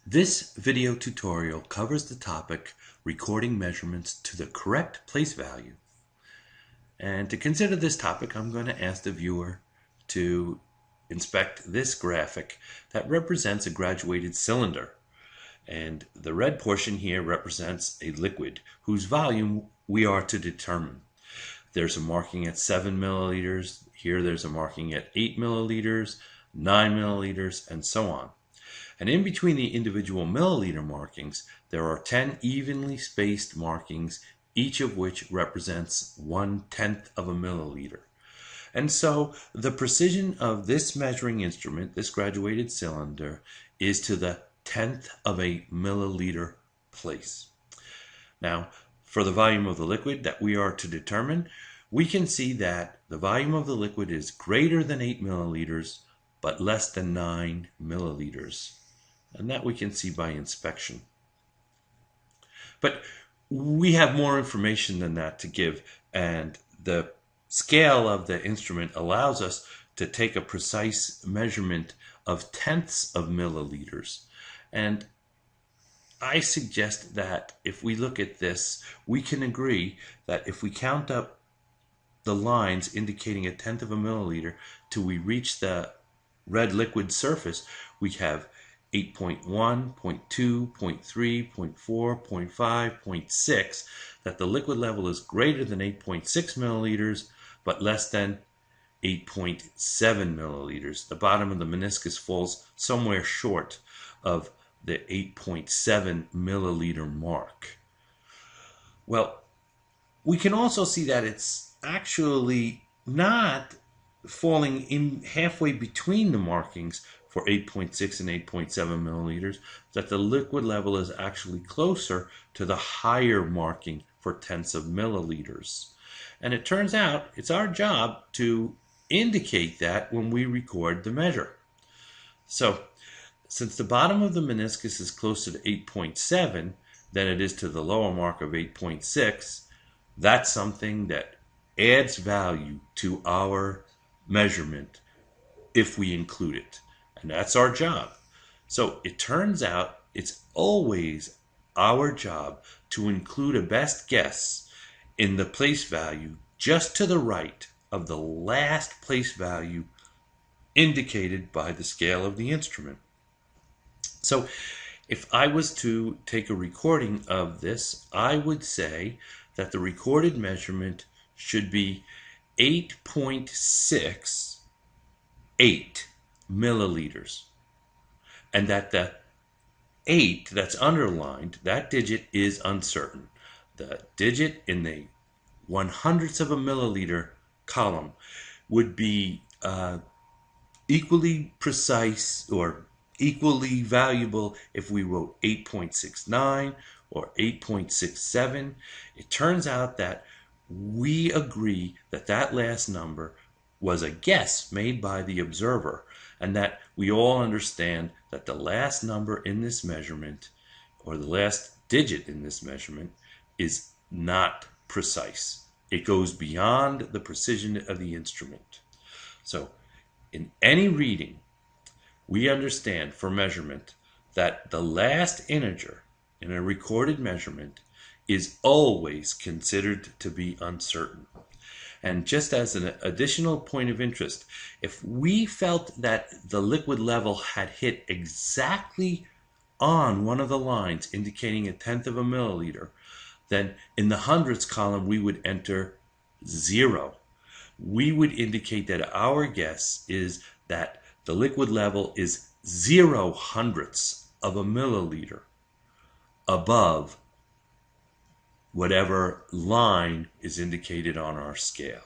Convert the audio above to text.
This video tutorial covers the topic recording measurements to the correct place value. And to consider this topic, I'm going to ask the viewer to inspect this graphic that represents a graduated cylinder. And the red portion here represents a liquid whose volume we are to determine. There's a marking at 7 milliliters. Here there's a marking at 8 milliliters, 9 milliliters, and so on. And in between the individual milliliter markings, there are 10 evenly spaced markings, each of which represents 1/10 of a milliliter. And so the precision of this measuring instrument, this graduated cylinder, is to the 10th of a milliliter place. Now, for the volume of the liquid that we are to determine, we can see that the volume of the liquid is greater than 8 milliliters, but less than 9 milliliters. And that we can see by inspection. But we have more information than that to give, and the scale of the instrument allows us to take a precise measurement of tenths of milliliters. And I suggest that if we look at this, we can agree that if we count up the lines indicating 1/10 of a milliliter till we reach the red liquid surface, we have 8.1, 0.2, 0.3, 0.4, 0.5, 0.6, that the liquid level is greater than 8.6 milliliters, but less than 8.7 milliliters. The bottom of the meniscus falls somewhere short of the 8.7 milliliter mark. Well, we can also see that it's actually not falling in halfway between the markings for 8.6 and 8.7 milliliters, that the liquid level is actually closer to the higher marking for tenths of milliliters. And it turns out it's our job to indicate that when we record the measure. So, since the bottom of the meniscus is closer to 8.7 than it is to the lower mark of 8.6, that's something that adds value to our measurement if we include it. And that's our job. So it turns out it's always our job to include a best guess in the place value just to the right of the last place value indicated by the scale of the instrument. So if I was to take a recording of this, I would say that the recorded measurement should be 8.68 milliliters, and that the 8 that's underlined, that digit is uncertain. The digit in the 1/100ths of a milliliter column would be equally precise or equally valuable if we wrote 8.69 or 8.67. It turns out that we agree that that last number was a guess made by the observer, and that we all understand that the last number in this measurement, or the last digit in this measurement, is not precise. It goes beyond the precision of the instrument. So in any reading, we understand for measurement that the last integer in a recorded measurement is always considered to be uncertain. And just as an additional point of interest, if we felt that the liquid level had hit exactly on one of the lines indicating 1/10 of a milliliter, then in the hundredths column we would enter 0. We would indicate that our guess is that the liquid level is 0/100ths of a milliliter above whatever line is indicated on our scale.